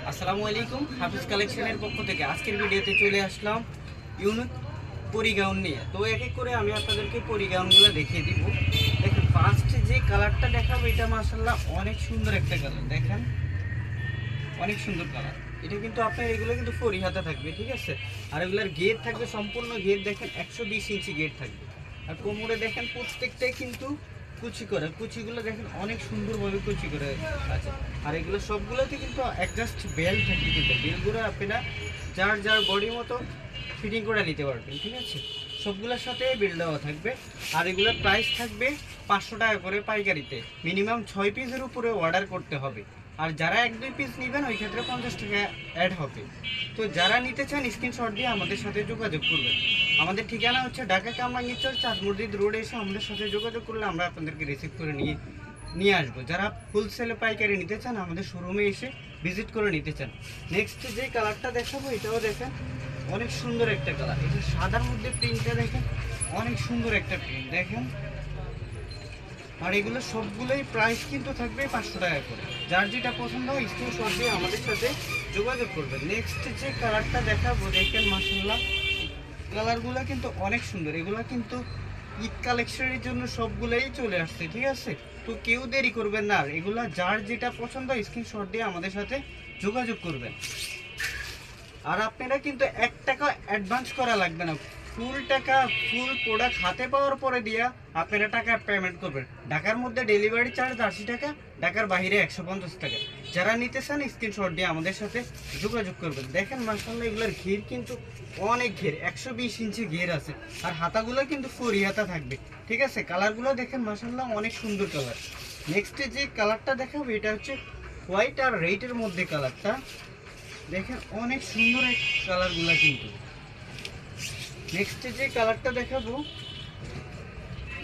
আসসালামু আলাইকুম, হাফিজ কালেকশনের পক্ষ থেকে আজকের ভিডিওতে চলে আসলাম ইউনিক পরি গাউন নিয়ে। তো এক এক করে আমি আপনাদেরকে পরি গাউনগুলো দেখিয়ে দিব। দেখেন, ফার্স্ট যে কালারটা দেখাবো এটা মাশাআল্লাহ অনেক সুন্দর একটা কালার। দেখেন, অনেক সুন্দর কালার। এটা কিন্তু আপনার এগুলো কিন্তু পরি হাতা থাকবে, ঠিক আছে। আর এগুলোর গেট থাকবে সম্পূর্ণ গেট, দেখেন 120 ইঞ্চি গেট থাকবে। আর কোমরে দেখেন প্রত্যেকটাই কিন্তু কুচি করে, কুচিগুলো দেখেন অনেক সুন্দরভাবে কুচি করে আছে। আর এগুলো সবগুলোতে কিন্তু অ্যাডজাস্ট বেল্ট থাকবে, কিন্তু বেল্টগুলো আপনারা যার যার বডি মতো ফিটিং করে নিতে পারবেন, ঠিক আছে। সবগুলোর সাথে বেল্ট দেওয়া থাকবে। আর এগুলোর প্রাইস থাকবে 500 টাকা করে পাইকারিতে। মিনিমাম 6 পিসের উপরে অর্ডার করতে হবে। আর যারা 1-2 পিস নেবেন ওই ক্ষেত্রে 50 টাকা অ্যাড হবে। তো যারা নিতে চান স্ক্রিনশট দিয়ে আমাদের সাথে যোগাযোগ করবেন। আমাদের ঠিকানা হচ্ছে ঢাকা কামরাঙ্গীরচর চাঁদ মসজিদ রোডে এসে আমাদের সাথে যোগাযোগ করলে আমরা আপনাদেরকে রিসিভ করে নিয়ে আসবো। যারা হোলসেলে পাইকারি নিতে চান আমাদের শোরুমে এসে ভিজিট করে নিতে চান। নেক্সট যে কালারটা দেখাবো এটাও দেখেন অনেক সুন্দর একটা কালার। এটা সাদার মধ্যে প্রিন্টটা দেখেন অনেক সুন্দর একটা প্রিন্ট দেখেন। আর এগুলো সবগুলোই প্রাইস কিন্তু থাকবে 500 টাকা করে। যার যেটা পছন্দ হয় স্ক্রিনশট দিয়ে আমাদের সাথে যোগাযোগ করবেন। নেক্সট যে কালারটা দেখাবো দেখেন, মাশাআল্লাহ কালারগুলো কিন্তু অনেক সুন্দর। এগুলো কিন্তু ঈদ কালেকশনের জন্য সবগুলোই চলে আসছে, ঠিক আছে। তো কেউ দেরি করবেন না, এগুলো যার যেটা পছন্দ হয় স্ক্রিনশট দিয়ে আমাদের সাথে যোগাযোগ করবেন। আর আপনারা কিন্তু 1 টাকা অ্যাডভান্স করা লাগবে না, ফুল টাকা ফুল প্রোডাক্ট হাতে পাওয়ার পরে দিয়া আপনারা টাকা পেমেন্ট করবেন। ঢাকার মধ্যে ডেলিভারি চার্জ 80 টাকা, ঢাকার বাইরে 150 টাকা। যারা নিতে চান স্ক্রিনশট দিয়ে আমাদের সাথে যোগাযোগ করবেন। দেখেন মাশাআল্লাহ এগুলোর ঘের কিন্তু অনেক ঘের, 120 ইঞ্চি ঘের আছে। আর হাতাগুলো কিন্তু ফরি হাতা থাকবে, ঠিক আছে। কালারগুলো দেখেন মাশাআল্লাহ অনেক সুন্দর কালার। নেক্সটে যে কালারটা দেখাবো এটা হচ্ছে হোয়াইট আর রেডের মধ্যে কালারটা দেখেন অনেক সুন্দর এক কালারগুলো কিন্তু। নেক্সট যে কালারটা দেখাবো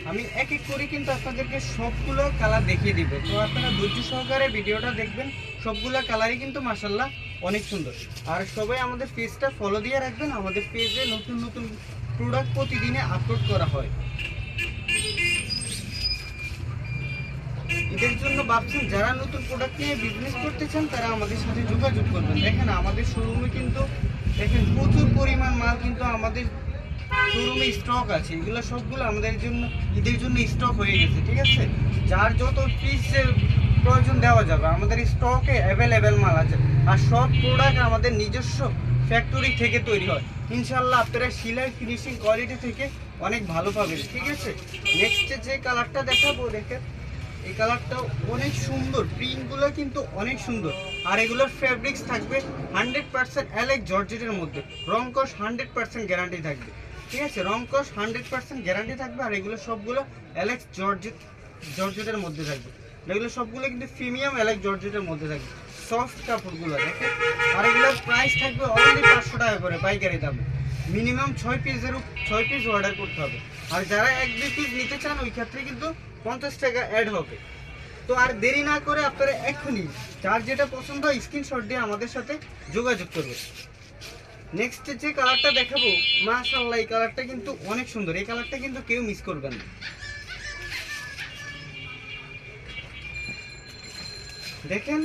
আমি এক এক করে কিন্তু আপনাদেরকে সবগুলো কালার দেখিয়ে দিব। তো আপনারা ধৈর্য সহকারে ভিডিওটা দেখবেন। সবগুলো কালারই কিন্তু মাশাআল্লাহ অনেক সুন্দর। আর সবাই আমাদের পেজটা ফলো দিয়ে রাখবেন। আমাদের পেজে নতুন নতুন প্রোডাক্ট প্রতিদিনে আপলোড করা হয়। এদের জন্য ভাবছেন যারা নতুন প্রোডাক্ট নিয়ে বিজনেস করতে চান তারা আমাদের সাথে যোগাযোগ করবেন। দেখেন আমাদের শোরুমে কিন্তু দেখেন প্রচুর পরিমাণ মাল কিন্তু আমাদের শোরুমে স্টক আছে। এগুলো সবগুলো আমাদের জন্য ঈদের জন্য স্টক হয়ে গেছে, ঠিক আছে। যার যত পিস প্রয়োজন দেওয়া যাবে, আমাদের স্টকে অ্যাভেলেবেল মাল আছে। আর সব প্রোডাক্ট আমাদের নিজস্ব ফ্যাক্টরি থেকে তৈরি হয়। ইনশাল্লাহ আপনারা সিলাই ফিনিশিং কোয়ালিটি থেকে অনেক ভালো পাবেন, ঠিক আছে। নেক্সট যে কালারটা দেখাবো দেখেন, এই কালারটাও অনেক সুন্দর, প্রিন্টগুলো কিন্তু অনেক সুন্দর। আর এগুলোর ফ্যাব্রিক্স থাকবে 100% অ্যালেক জর্জেটের মধ্যে। রংকশ 100% গ্যারান্টি থাকবে, ঠিক আছে। রংকশ 100% গ্যারান্টি থাকবে। আর এগুলো সবগুলো অ্যালেক জর্জেটের মধ্যে থাকবে। এগুলো সবগুলো কিন্তু প্রিমিয়াম অ্যালেক জর্জেটের মধ্যে থাকবে, সফট কাপড়গুলো দেখেন। আর এগুলোর প্রাইস থাকবে অনলি 500 টাকা করে পাইকারি দামে। মিনিমাম 6 পিস অর্ডার করতে হবে। আর যারা 1-2 পিস নিতে চান ওই ক্ষেত্রে কিন্তু 50 টাকা অ্যাড হবে। তো আর দেরি না করে আপনারা এক্ষুনি যার যেটা পছন্দ হয় স্ক্রিনশট দিয়ে আমাদের সাথে যোগাযোগ করবে। নেক্সট যে কালারটা দেখাবো মাশাআল্লাহ এই কালারটা কিন্তু অনেক সুন্দর। এই কালারটা কিন্তু কেউ মিস করবেন না। দেখেন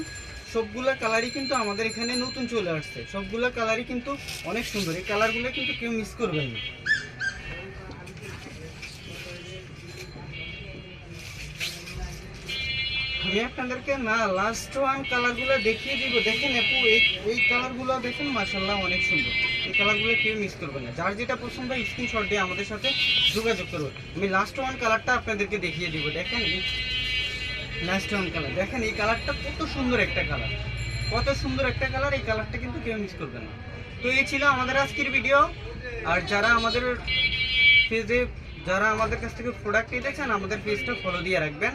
সবগুলা কালারই কিন্তু আমাদের এখানে নতুন চলে আসছে। সবগুলা কালারই কিন্তু অনেক সুন্দর। এই কালারগুলো কিন্তু কেউ মিস করবেন না। আমি আপনাদেরকে না লাস্ট ওয়ান কালারগুলো দেখিয়ে দিব। দেখেন আপু এই কালারগুলো দেখেন মাশাআল্লাহ অনেক সুন্দর। এই কালারগুলো কেউ মিস করবে না। যার যেটা পছন্দ হয় স্ক্রিনশট দিয়ে আমাদের সাথে যোগাযোগ করবে। আমি লাস্ট ওয়ান কালারটা আপনাদেরকে দেখিয়ে দিব। দেখেন লাস্ট ওয়ান কালার দেখেন, এই কালারটা কত সুন্দর একটা কালার, কত সুন্দর একটা কালার। এই কালারটা কিন্তু কেউ মিস করবে না। তো এই ছিল আমাদের আজকের ভিডিও। আর যারা আমাদের পেজে যারা আমাদের কাছ থেকে প্রোডাক্ট নিতে চান আমাদের পেজটা ফলো দিয়ে রাখবেন।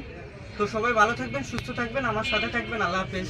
তো সবাই ভালো থাকবেন, সুস্থ থাকবেন, আমার সাথে থাকবেন। আল্লাহ হাফেজ।